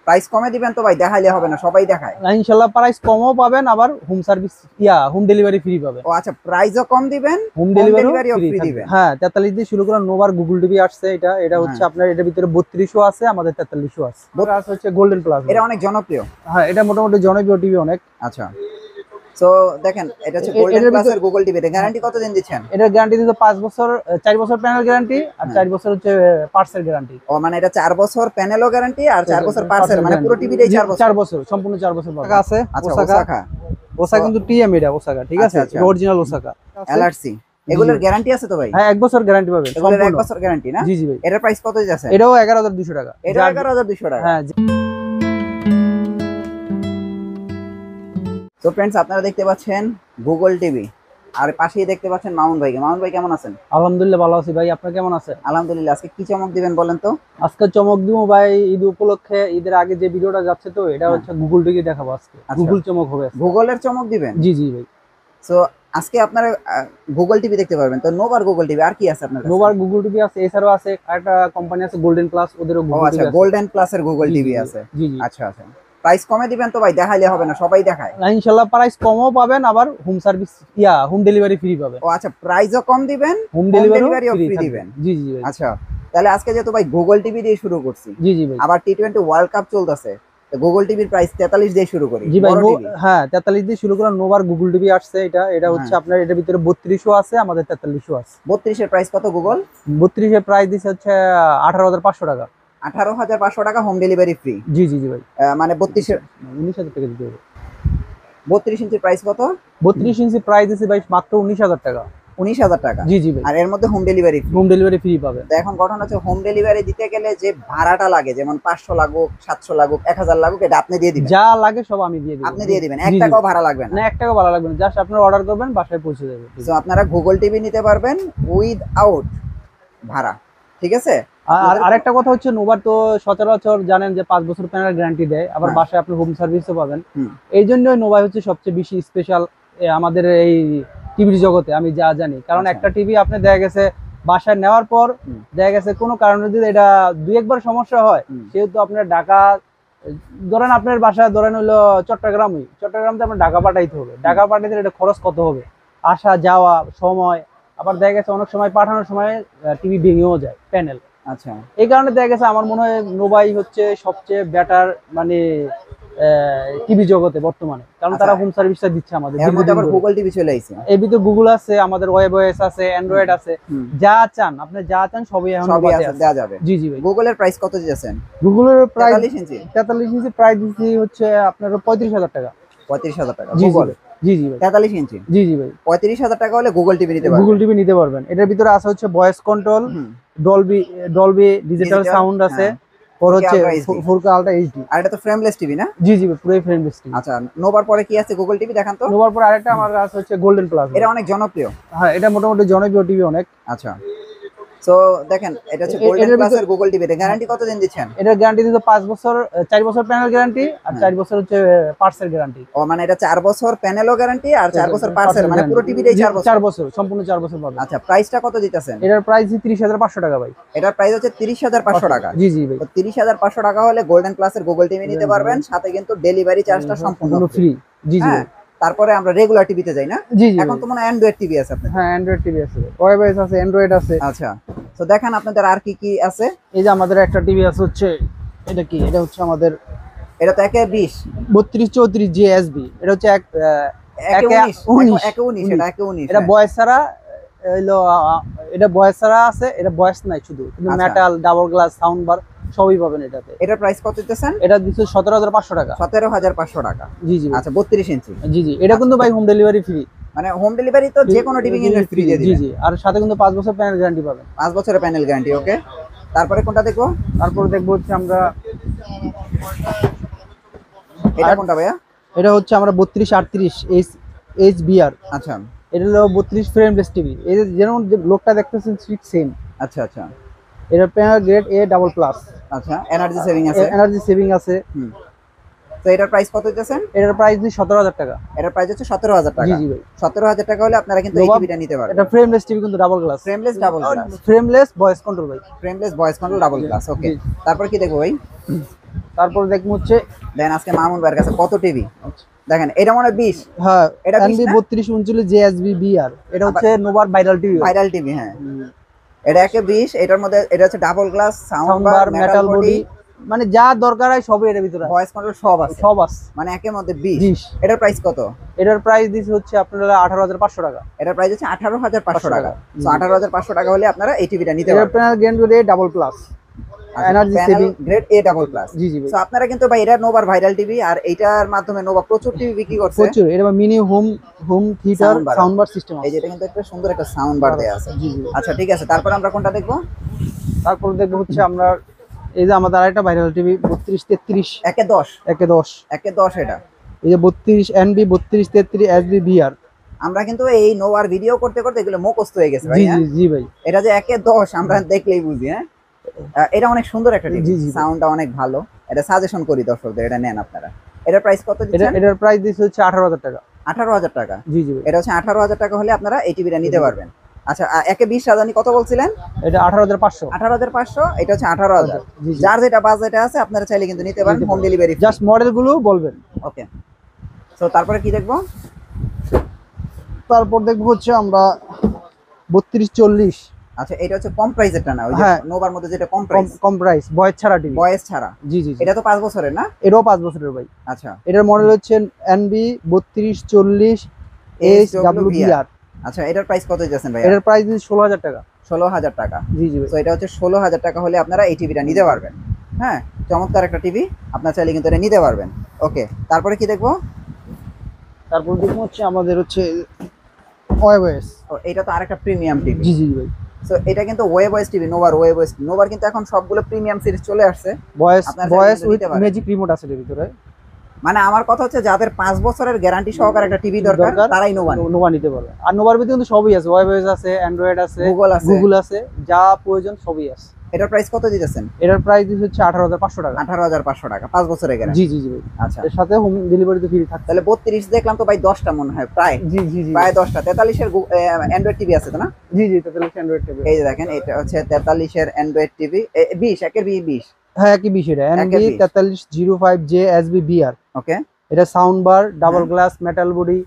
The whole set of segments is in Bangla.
প্রাইস কমে দিবেন তো ভাই, দেখাইলে হবে না, সবাই দেখায়। ইনশাআল্লাহ প্রাইস কমও পাবেন, আবার home service home delivery free পাবেন। ও আচ্ছা, প্রাইসও কম দিবেন, হোম ডেলিভারিও ডেলিভারি ফ্রি ফ্রি দিবেন। হ্যাঁ, 43 দিয়ে শুরু করে নোভার গুগল টিভি আসছে। এটা হচ্ছে আপনার, এটার ভিতরে 32ও আছে, আমাদের 43ও আছে। আছে হচ্ছে গোল্ডেন প্লাস, এটা অনেক জনপ্রিয়। হ্যাঁ, এটা মোটামুটি জনপ্রিয় টিভি অনেক। আচ্ছা, তো দেখেন এটা হচ্ছে গোল্ডেন প্লাসের গুগল টিভি। এর গ্যারান্টি কতদিন দিচ্ছেন? এটা গ্যারান্টি দিতে 5 বছর, 4 বছর প্যানেল গ্যারান্টি আর 4 বছর হচ্ছে পার্টসের গ্যারান্টি। ও মানে এটা 4 বছর প্যানেলও গ্যারান্টি আর 4 বছর পার্সেল, মানে পুরো টিভিটাই 4 বছর। 4 বছর সম্পূর্ণ 4 বছর পাবে আছে। আচ্ছা, ওসাকা কিন্তু টিএম, এটা ওসাকা, ঠিক আছে, অরিজিনাল ওসাকা এলআরসি। এগুলোর গ্যারান্টি আছে তো ভাই? হ্যাঁ, 1 বছর গ্যারান্টি পাবেন। এগুলোর 1 বছর গ্যারান্টি না? জি জি ভাই। এটার প্রাইস কত দিতেছেন? এটাও 11200 টাকা। এটা 11200 টাকা। হ্যাঁ। তো ফ্রেন্ডস, আপনারা দেখতে পাচ্ছেন গুগল টিভি, আর পাশেই দেখতে পাচ্ছেন মামুন ভাইকে। মামুন ভাই কেমন আছেন? আলহামদুলিল্লাহ ভালো আছি ভাই, আপনি কেমন আছেন? আলহামদুলিল্লাহ। আজকে কি চমক দিবেন বলেন তো? আজকে চমক দিব ভাই, ঈদ উপলক্ষে, ঈদের আগে যে ভিডিওটা যাচ্ছে তো এটা হচ্ছে গুগল টিভি দেখাবো আজকে। গুগল চমক হবে। গুগলের চমক দিবেন? জি জি ভাই। সো আজকে আপনারা গুগল টিভি দেখতে পারবেন। তো নোভার গুগল টিভি, আর কি আছে আপনার কাছে? নোভার গুগল টিভি আছে, এছাড়াও আছে আরেকটা কোম্পানি আছে গোল্ডেন প্লাস, ওদেরও গুগল টিভি আছে। আচ্ছা, গোল্ডেন প্লাসের গুগল টিভি আছে। জি জি। আচ্ছা আচ্ছা, প্রাইস কমে দিবেন তো ভাই, দেখাইলে হবে না, সবাই দেখায়। ইনশাআল্লাহ প্রাইস কমও পাবেন, আবার home service home delivery free পাবেন। ও আচ্ছা, প্রাইসও কম দিবেন, হোম ডেলিভারিও ফ্রি দিবেন। জি জি ভাই। আচ্ছা, তাহলে আজকে যেহেতু ভাই গুগল টিভি দিয়ে শুরু করছি, জি জি ভাই, আবার টি20 ওয়ার্ল্ড কাপ চলতেছে, তো গুগল টিভির প্রাইস 43 দিয়ে শুরু করি। জি ভাই। হ্যাঁ, 43 দিয়ে শুরু করে নোভার গুগল টিভি আসছে। এটা হচ্ছে আপনার, এটার ভিতরে 32ও আছে, আমাদের 43ও আছে। 32 এর প্রাইস কত গুগল? 32 এর প্রাইস দিচ্ছে হচ্ছে 18500 টাকা। 18500 টাকা, হোম ডেলিভারি ফ্রি। জি জি জি ভাই। মানে 32 এর 19000 টাকা দিতে হবে। 32 ইঞ্চির প্রাইস কত? 32 ইঞ্চি প্রাইস দিচ্ছে ভাই মাত্র 19000 টাকা। 19000 টাকা? জি জি ভাই। আর এর মধ্যে হোম ডেলিভারি ফ্রি পাবে। তো এখন ঘটনা হচ্ছে, হোম ডেলিভারি দিতে গেলে যে ভাড়াটা লাগে, যেমন 500 লাগুক, 700 লাগুক, 1000 লাগুক, এটা আপনি দিয়ে দিবেন? যা লাগে সব আমি দিয়ে দিব। আপনি দিয়ে দিবেন, 1 টাকাও ভাড়া লাগবে না? না, 1 টাকাও ভাড়া লাগবে না, জাস্ট আপনারা অর্ডার করবেন, বাসায় পৌঁছে যাবে। তো আপনারা গুগল টিভি নিতে পারবেন উইদাউট ভাড়া, ঠিক আছে? আর আরেকটা কথা হচ্ছে, নোভার তো সচরাচর জানেন যে 5 বছর প্যানেল গ্যারান্টি দেয়, আবার বাসায় আপনি হোম সার্ভিসও পাবেন। এই জন্যই নোভা হচ্ছে সবচেয়ে বেশি স্পেশাল আমাদের এই টিভির জগতে, আমি যা জানি। কারণ একটা টিভি আপনি দেখা গেছে বাসায় নেওয়ার পর দেখা গেছে কোনো কারণে যদি এটা 2-1 বার সমস্যা হয়, সেহেতু আপনার ঢাকা, ধরেন আপনার বাসায় ধরেন হলো চট্টগ্রাম থেকে আপনার ঢাকা পাঠাইতে হবে। ঢাকা পাঠাইতে এটা খরচ কত হবে, আসা যাওয়া সময়, আবার দেখা গেছে অনেক সময় পাঠানোর সময় টিভি ভেঙেও যায় প্যানেল। আচ্ছা, এই কারণে দেখা গেছে আমার মনে হয় নোভাই হচ্ছে সবচেয়ে বেটার মানে টিভি জগতে বর্তমানে, কারণ তারা হোম সার্ভিসটা দিচ্ছে আমাদের। এর মধ্যে আবার গুগল টিভি চলে আইছে, এর ভিতরে গুগল আছে, আমাদের ওয়েবওএস আছে, অ্যান্ড্রয়েড আছে, যা চান আপনি যা চান সবই এখন দেওয়া যাবে। জি জি ভাই। গুগলের প্রাইস কত দিয়েছেন? গুগলের প্রাইস 43 ইঞ্চি প্রাইস দিচ্ছি হচ্ছে আপনার 35000 টাকা। 35000 টাকা গুগল? জি জি ভাই। 43 ইঞ্চি? জি জি ভাই। 35000 টাকা হলে গুগল টিভি নিতে পারবেন। গুগল টিভি নিতে পারবেন। এটার ভিতরে আছে হচ্ছে voice control, Dolby digital sound আছে, আর হচ্ছে 4K আলট্রা এইচডি। আর এটা তো ফ্রেমলেস টিভি না? জি জি, পুরোই ফ্রেমলেস টিভি। আচ্ছা, নোভার পরে কি আছে গুগল টিভি দেখান তো? নোভার পরে আরেকটা আমার কাছে হচ্ছে গোল্ডেন প্লাস। এটা অনেক জনপ্রিয়। হ্যাঁ, এটা মোটামুটি জনপ্রিয় টিভি অনেক। আচ্ছা, সো দেখেন এটা হচ্ছে গোল্ডেন প্লাসের গুগল টিভি। এর গ্যারান্টি কতদিন দিচ্ছেন? এটা গ্যারান্টি দিতে 5 বছর, 4 বছর প্যানেল গ্যারান্টি আর 4 বছর হচ্ছে পার্টসের গ্যারান্টি। ও মানে এটা 4 বছর প্যানেলও গ্যারান্টি আর 4 বছর পার্টসের, মানে পুরো টিভিটাই 4 বছর সম্পূর্ণ 4 বছর পাবেন। আচ্ছা, প্রাইসটা কত দিতেছেন? এটার প্রাইস 30500 টাকা ভাই। এটার প্রাইস হচ্ছে 30500 টাকা? জি জি ভাই। তো 30500 টাকা হলে গোল্ডেন প্লাসের গুগল টিভি নিতে পারবেন, সাথে কিন্তু ডেলিভারি চার্জটা সম্পূর্ণ ফ্রি। জি জি। তারপরে আমরা রেগুলার টিভিতে যাই না? জি জি। এখন তো মনে হয় অ্যান্ড্রয়েড টিভি আছে আপনাদের? হ্যাঁ, অ্যান্ড্রয়েড টিভি আছে, ওয়েবওএস আছে, অ্যান্ড্রয়েড আছে। আচ্ছা, তো দেখেন আপনাদের আর কি কি আছে। এই যে আমাদের একটা টিভি আছে হচ্ছে, এটা কি, এটা হচ্ছে আমাদের, এটা তো 1/20 3234 জিএসবি। এটা হচ্ছে 1/19 এটা 1/19। এটা বয়স ছাড়া হইলো, এটা বয়স ছাড়া আছে, এটা বয়স নাই শুধু, কিন্তু metal, double glass, sound bar সবই পাবেন এটাতে। এটার প্রাইস কত দিতেছেন? এটা দিচ্ছে 17500 টাকা। 17500 টাকা? জি জি। আচ্ছা, 32 ইঞ্চি? জি জি। এটা কিন্তু ভাই হোম ডেলিভারি ফ্রি, মানে হোম ডেলিভারি তো যে কোনো টিভি কিনলে ফ্রি দিয়ে দিবেন? জি জি। আর সাথে কিন্তু 5 বছর প্যানেল গ্যারান্টি পাবেন। 5 বছরের প্যানেল গ্যারান্টি। ওকে, তারপরে কোনটা দেখবো? তারপরে দেখবো হচ্ছে আমরা, এটা কোনটা ভাইয়া? এটা হচ্ছে আমরা 3238 এইচবিআর। আচ্ছা, এটা হলো 32 ফ্রেমলেস টিভি। এই যেমন লোকটা দেখতেছেন ঠিক সেম। আচ্ছা আচ্ছা। এটা panel grade A double plus. আচ্ছা, এনার্জি সেভিং আছে? এনার্জি সেভিং আছে। তো এটার প্রাইস কত দিতেছেন? এটার প্রাইস 17000 টাকা। এটার প্রাইস হচ্ছে 17000 টাকা? জি জি ভাই। 17000 টাকা হলে আপনারা কিন্তু এই টিভিটা নিতে পারবেন। এটা ফ্রেমলেস টিভি কিন্তু double glass. Frameless double glass? Frameless voice control ভাই। Frameless voice control double glass. Okay, তারপর কি দেখবো ভাই? তারপর দেখবো হচ্ছে দেন আজকে মামুন ভাইয়ের কাছে কত টিভি দেখেন, এটা মনে হয় 20। হ্যাঁ এটা 20 এনবি না? 3239 জেএসবি বিআর, এটা হচ্ছে নোভার ভাইরাল টিভি। ভাইরাল টিভি, হ্যাঁ। এটা একে 20, এটার মধ্যে এটা হচ্ছে double glass, sound sound bar, bar, metal metal body, body, মানে যা দরকার হয় সবই এর ভিতরে আছে। ভয়েস কন্ট্রোল সব আছে, সব আছে। মানে একের মধ্যে 20। 20। এটার প্রাইস কত? এটার প্রাইস দিচ্ছে হচ্ছে আপনারা 18500 টাকা। এটার প্রাইস হচ্ছে 18500 টাকা। জি। সো 18500 টাকা হলে আপনারা এই টিভিটা নিতে এটার পারবেন। প্যানেল গ্যান করে double plus energy saving grade A double plus. জি জি ভাই। সো আপনারা কিন্তু ভাই এটা নোভার ভাইরাল টিভি, আর এইটার মাধ্যমে নোভা প্রচুর টিভি বিক্রি করছে। প্রচুর, এটা mini home home theatre Sound bar sound bar system এই আছে। যে এটা কিন্তু একটা সুন্দর একটা সাউন্ড বার দেয়া আছে। জি জি। আচ্ছা ঠিক আছে, তারপর আমরা কোনটা দেখবো? তারপর দেখবো হচ্ছে আমরা এই যে আমাদের আরেকটা ভাইরাল টিভি 3233 একে 10, একে 10, একে 10 এটা। এই যে 32 এনবি 3233 এসবি বিআর। আমরা কিন্তু এই নোভার ভিডিও করতে করতে এগুলো মুখস্থ হয়ে গেছে ভাই। জি হ্যাঁ? জি জি ভাই। এটা যে একে 10 আমরা দেখলেই বুঝি। হ্যাঁ, এটা অনেক সুন্দর একটা টিভি, জি, জি। সাউন্ডটা অনেক ভালো। এটা সাজেশন করি দর্শকদের, এটা নেন আপনারা। এটার প্রাইস কত এটা দিচ্ছেন? এটার প্রাইস দিচ্ছে হচ্ছে 18000 টাকা। 18000 টাকা। জি জি ভাই। এটা হচ্ছে 18000 টাকা হলে আপনারা এই টিভিটা নিতে পারবেন। আচ্ছা, একে 20 রাজধানী কত বলছিলেন? এটা 18500। 18500, এটা হচ্ছে 18000। জি জি। যার যেটা বাজেটে আছে আপনারা চাইলে কিন্তু নিতে পারেন, হোম ডেলিভারি। জাস্ট মডেল গুলো বলবেন। ওকে, সো তারপরে কি দেখবো? তারপর দেখবো হচ্ছে আমরা 3240। আচ্ছা, এটা হচ্ছে কম প্রাইসেরটা না, ওই যে হ্যাঁ। নোভার মধ্যে যেটা কম প্রাইস, কম প্রাইস বয়েস ছাড়া টিভি। বয়েস ছাড়া। জি জি জি। এটা তো 5 বছরের না? এটাও 5 বছরের ভাই। আচ্ছা, এটার মডেল হচ্ছে এনবি 3240 এসডব্লিউবিআর। আচ্ছা, এটার প্রাইস কত দিচ্ছেন ভাই? এটার প্রাইস দিচ্ছে 16000 টাকা। 16000 টাকা। জি জি ভাই। তো এটা হচ্ছে 16000 টাকা হলে আপনারা এই টিভিটা নিতে পারবেন। হ্যাঁ, চমৎকার একটা টিভি, আপনারা চাইলে কিন্তু এটা নিতে পারবেন। ওকে, তারপরে কি দেখবো? তারপর দেখবো হচ্ছে আমাদের হচ্ছে ওয়েবএস। ও, এটা তো আরেকটা প্রিমিয়াম টিভি। জি জি ভাই। সো এটা কিন্তু ওয়েবএস টিভি, ওয়েবএস নোভার কিন্তু এখন সবগুলো প্রিমিয়াম সিরিজ চলে আসছে। ভয়েস আপনারা ভয়েস চাইলে উইথ নিতে পারেন। ম্যাজিক রিমোট আছে এর ভিতরে। মানে আমার কথা হচ্ছে যাদের 5 বছরের গ্যারান্টি সহকারে একটা টিভি দরকার তারাই নোভা নেবে। নোভা নিতে পারবে। আর নোভার ভিতরে কিন্তু সবই আছে, ওয়েবএস আছে, অ্যান্ড্রয়েড আছে, গুগল আছে, যা প্রয়োজন সবই আছে। এটার প্রাইস কত দিতেছেন? এটার প্রাইস হচ্ছে 18500 টাকা। 18500 টাকা, 5 বছরের গ্যারান্টি। জি জি জি ভাই। আচ্ছা, এর সাথে হোম ডেলিভারি তো ফ্রি থাকে। তাহলে 32 দেখলাম তো ভাই, 10টা মনে হয় প্রায়। জি জি জি। প্রায় 10টা। 43 এর অ্যান্ড্রয়েড টিভি আছে তো না? জি জি, তাহলে অ্যান্ড্রয়েড টিভি। এই যে দেখেন, এটা হচ্ছে 43 এর অ্যান্ড্রয়েড টিভি, 20 একের 20। হ্যাঁ, একই বিষয় এটা এনবি 4305 জেএসবি বিআর। ওকে, এটা sound bar, double glass, metal body,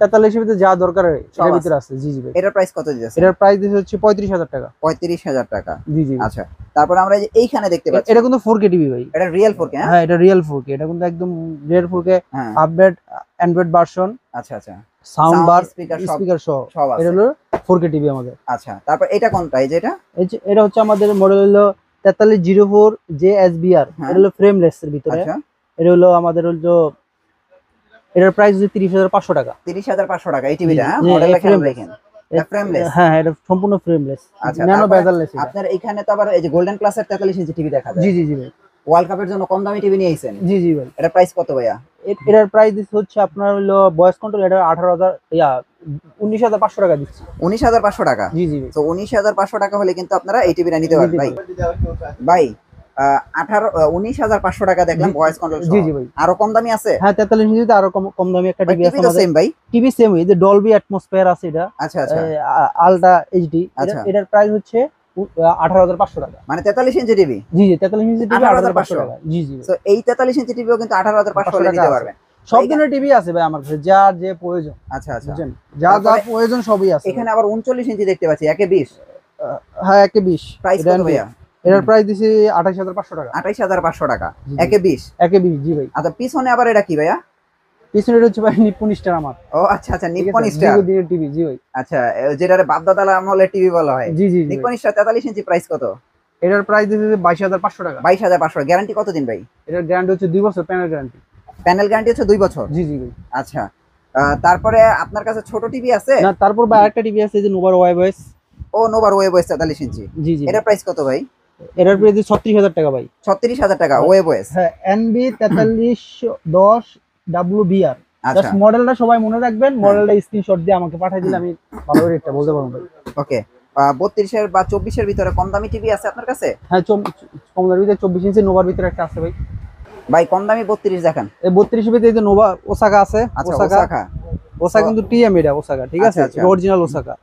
43 এর ভিতরে যা দরকার হয় এর ভিতরে আছে। জি জি ভাই। এটার প্রাইস কত দিতেছেন? এটার প্রাইস দিচ্ছে হচ্ছে 35000 টাকা। 35000 টাকা। জি জি। আচ্ছা, তারপর আমরা এই যে এইখানে দেখতে পাচ্ছি, এটা কিন্তু 4K টিভি ভাই। এটা রিয়েল 4K। হ্যাঁ, এটা রিয়েল 4K, এটা কিন্তু একদম রিয়েল 4K হ্যাঁ, আপডেট অ্যান্ড্রয়েড ভার্সন, আচ্ছা আচ্ছা, সাউন্ড বার, স্পিকার স্পিকার সহ সব আছে। এটা হলো 4K টিভি আমাদের। আচ্ছা, তারপর এটা কোনটা? এই যে এটা? এটা হচ্ছে আমাদের মডেল হলো 4304 জেএসবিআর। হ্যাঁ। এটা হলো ফ্রেমলেস এর ভিতরে। আচ্ছা, এটা হলো আমাদের হলো এটার প্রাইস হচ্ছে 30500 টাকা। 30500 টাকা এই টিভিটা। জি, মডেল এই এখানে frameless। দেখেন, এটা ফ্রেমলেস। হ্যাঁ, এটা সম্পূর্ণ ফ্রেমলেস, আচ্ছা, ন্যানো তারপরে বেজারলেস এটা। আপনার এখানে তো আবার এই যে গোল্ডেন ক্লাসের 43 ইঞ্চি টিভি দেখা যায়। জি জি জি ভাই। ওয়ার্ল্ড কাপের জন্য কম দামি টিভি নিয়ে আইছেন। জি জি ভাই। এটা প্রাইস কত ভাইয়া? এটার প্রাইস হচ্ছে আপনার হলো ভয়েস কন্ট্রোল, এটা 18000 19500 টাকা দিচ্ছি। 19500 টাকা। জি জি ভাই। তো 19500 টাকা হলে কিন্তু আপনারা এই টিভিটা নিতে পারবেন ভাই। ভাই 19500 টাকা দেখলাম ভয়েস কন্ট্রোল। জি জি ভাই। আরো কম দামি আছে? হ্যাঁ, 43 ইঞ্চিতে আরো কম দামি একটা টিভি আছে টিভি তো আমাদের। সেম ভাই। টিভি সেম, এই যে ডলবি অ্যাটমসফিয়ার আছে এটা। আচ্ছা আচ্ছা, আলট্রা এইচডি। আচ্ছা। এটার প্রাইস হচ্ছে 18500 টাকা। মানে 43 ইঞ্চি টিভি। জি জি, 43 ইঞ্চি টিভি 18500 টাকা। জি জি। তো এই 43 ইঞ্চি টিভিও কিন্তু 18500 হলে নিতে পারবেন। সব ধরনের টিভি আছে ভাই আমার কাছে, যার যে প্রয়োজন। আচ্ছা আচ্ছা, বুঝছেন, যা যা তারপরে প্রয়োজন সবই আছে। এখানে আবার 39 ইঞ্চি দেখতে পাচ্ছি, একে 20। হ্যাঁ, একে 20। প্রাইস কত ভাইয়া? এটার প্রাইস দিছি 28500 টাকা। 28500 টাকা, জি, জি। একে 20। একে 20। জি ভাই। আচ্ছা, পিছনে আবার এটা কি ভাইয়া? পিছনে হচ্ছে ভাই নিপ্পন স্টার আমার। ও আচ্ছা আচ্ছা, নিপ্পন স্টার। দিনের টিভি। জি ভাই। আচ্ছা, যেটারে বাপদাদা আমলের টিভি বলা হয়। জি জি জি। নিপ্পন স্টার 43 ইঞ্চি, প্রাইস কত? এটার প্রাইস দিছি 22500 টাকা। 22500। গ্যারান্টি কতদিন ভাই? এটার গ্যারান্টি হচ্ছে 2 বছর প্যানেল গ্যারান্টি। প্যানেল গ্যারান্টি হচ্ছে 2 বছর। জি জি ভাই। আচ্ছা, তারপরে আপনার কাছে ছোট টিভি আছে? না, তারপর ভাই আরেকটা টিভি আছে যে নোভার ওয়েবএস। ও, নোভার ওয়েবএস 43 ইঞ্চি। জি জি। এটার প্রাইস কত ভাই? এটার প্রাইস 36000 টাকা ভাই। 36000 টাকা ওয়েবএস। হ্যাঁ, এনবি 4310 ডব্লিউবিআর। আচ্ছা, জাস্ট মডেলটা সবাই মনে রাখবেন, মডেলটা স্ক্রিনশট দিয়ে আমাকে পাঠিয়ে দিলে আমি ভালো রেটটা বলতে পারবো ভাই। ওকে। 32 এর বা 24 এর ভিতরে কম দামি টিভি আছে আপনার কাছে? হ্যাঁ, কম দামের ভিতরে 24 ইঞ্চি নোভার ভিতরে একটা আছে ভাই। ভাই কম দামি 32 দেখান। এই 32 এর ভিতরে এই যে নোভা ওসাকা আছে। আচ্ছা, ওসাকা কিন্তু টিএম, এটা ওসাকা, ঠিক আছে, আচ্ছা, original Osaka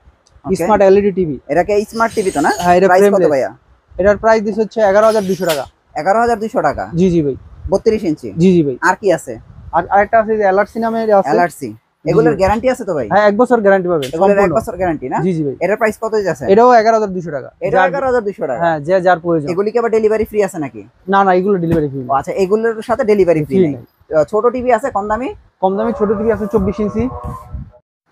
Okay. Smart LED TV. এটা কি স্মার্ট টিভি তো না? হ্যাঁ, এটা প্রাইস কত frameless। ভাইয়া? এটার প্রাইস দিচ্ছে হচ্ছে 11200 টাকা। 11200 টাকা। জি জি ভাই। 32 ইঞ্চি। জি জি ভাই। আর কি আছে? আর আরেকটা আছে যে এলআরসি নামের আছে। এলআরসি, এগুলোর গ্যারান্টি আছে তো ভাই? হ্যাঁ 1 বছর গ্যারান্টি পাবেন এগুলোর 1 সম্পূর্ণ। বছর গ্যারান্টি না? জি জি ভাই। এটার প্রাইস কত যাচ্ছে? এটাও 11200 টাকা। এটা 11200 টাকা। হ্যাঁ, যে যার প্রয়োজন। এগুলি কি আবার ডেলিভারি ফ্রি আছে নাকি? না না, এগুলো ডেলিভারি ফ্রি। ও আচ্ছা, এগুলোর সাথে ডেলিভারি ফ্রি ফ্রি নেই। নেই। ছোট টিভি আছে কম দামি? কম দামি ছোট টিভি আছে 24 ইঞ্চি।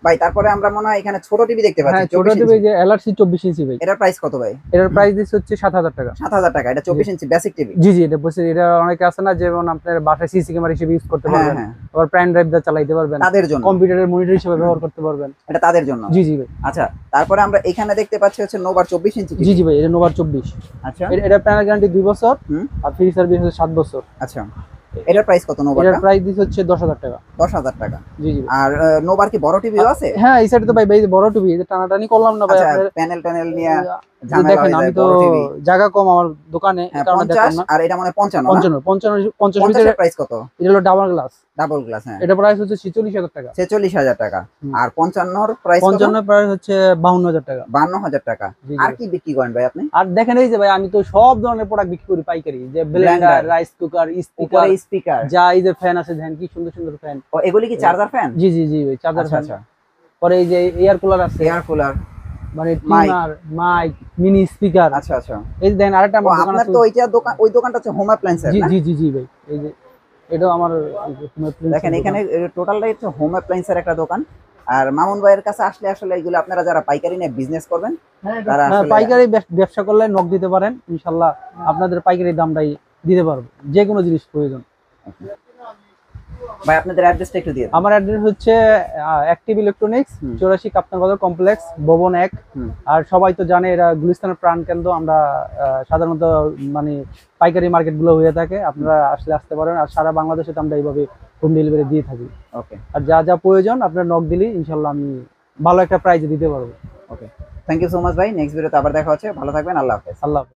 ভাই তারপরে আমরা মনে হয় এখানে ছোট টিভি দেখতে পাচ্ছি। হ্যাঁ ছোট 24 টিভি ইঞ্চি। যে এলআরসি 24 ইঞ্চি ভাই। এটার প্রাইস কত ভাই? এটার প্রাইস দিচ্ছে হচ্ছে 7000 টাকা। 7000 টাকা। এটা 24 ইঞ্চি বেসিক টিভি। জি জি, এটা বলছি, এটা অনেকে আছে না যেমন আপনার বাসায় সিসি ক্যামেরা হিসেবে ইউজ করতে হ্যাঁ পারবেন, হ্যাঁ, আবার প্যান ড্রাইভ দিয়ে চালাতে পারবেন, তাদের জন্য। কম্পিউটারের মনিটর হিসেবে ব্যবহার করতে পারবেন। এটা তাদের জন্য। জি জি ভাই। আচ্ছা, তারপরে আমরা এখানে দেখতে পাচ্ছি হচ্ছে নোভার 24 ইঞ্চি জি টিভি। জি ভাই, এটা নোভার 24। আচ্ছা এটা প্যানেল গ্যারান্টি 2 বছর হুম, আর ফ্রি সার্ভিস হচ্ছে 7 বছর। আচ্ছা। এটার প্রাইস কত এটার নোভারটা? প্রাইস দিচ্ছে হচ্ছে 10000 টাকা। 10000 টাকা। জি জি। আর নোভার কি বড় টিভিও আছে? হ্যাঁ এই সাইডে তো ভাই বড় টিভি, এটা টানাটানি করলাম না ভাই আচ্ছা, আপনার। প্যানেল ট্যানেল নিয়ে ঝামেলা দেখেন হয়ে আমি যায় তো বড় টিভি। জায়গা কম আমার দোকানে, এই হ্যাঁ কারণে দেখলাম 50 না। আর এটা মানে 55 না? 50 50 ভিতরে এর প্রাইস কত? এটা হলো ডাবল গ্লাস। Double glass. হ্যাঁ, এটা প্রাইস হচ্ছে 46000 টাকা। 46000 টাকা। হুম। আর 55 এর প্রাইস কত? 55 প্রাইস হচ্ছে 52000 টাকা। 52000 টাকা। জি, জি। আর কি বিক্রি করেন ভাই আপনি? আর দেখেন এই যে ভাই আমি তো সব ধরনের প্রোডাক্ট বিক্রি করি পাইকারি, যে Blender, Blender, rice cooker, speaker, উপরে স্পিকার। যা এই যে ফ্যান আছে দেখেন কি সুন্দর সুন্দর ফ্যান। ও এগুলি কি চার্জার ফ্যান? জি জি জি ভাই, চার্জার আচ্ছা ফ্যান। আচ্ছা। পরে এই যে এয়ার কুলার আছে, এয়ার কুলার। মানে Mic। Tuner, mic, mini speaker. আচ্ছা আচ্ছা। এই যে দেখেন আরেকটা ও আমার দোকান আপনার আছে। তো ওইটা দোকান, ওই দোকানটা হচ্ছে হোম অ্যাপ্লায়েন্সের জি না? জি জি জি ভাই, এই যে এটাও আমার দেখেন এখানে টোটালটাই হচ্ছে হোম অ্যাপ্লায়েন্সের একটা দোকান। আর মামুন ভাইয়ের কাছে আসলে আসলে এগুলো আপনারা যারা পাইকারি নিয়ে বিজনেস করবেন তারা হ্যাঁ, আসলে পাইকারি ব্যবসা করলে নক দিতে পারেন, ইনশাল্লাহ আপনাদের পাইকারি দামটাই দিতে পারবো, যে কোনো জিনিস প্রয়োজন। ভাই আপনাদের অ্যাড্রেসটা একটু দিয়ে দিন। আমার অ্যাড্রেস হচ্ছে অ্যাক্টিভ ইলেকট্রনিক্স, 84 কাপ্তান বাজার কমপ্লেক্স, ভবন 1। আর সবাই তো জানে এটা গুলিস্তানের প্রাণ কেন্দ্র। আমরা সাধারণত মানে পাইকারি মার্কেট গুলো হয়ে থাকে, আপনারা আসলে আসতে পারেন। আর সারা বাংলাদেশে তো আমরা এইভাবে হোম ডেলিভারি দিয়ে থাকি। ওকে, আর যা যা প্রয়োজন আপনার নক দিলেই ইনশাল্লাহ আমি ভালো একটা প্রাইজে দিতে পারবো। ওকে, থ্যাংক ইউ সো মাচ ভাই। নেক্সট ভিডিওতে আবার দেখা হচ্ছে। ভালো থাকবেন। আল্লাহ হাফেজ। আল্লাহ হাফেজ।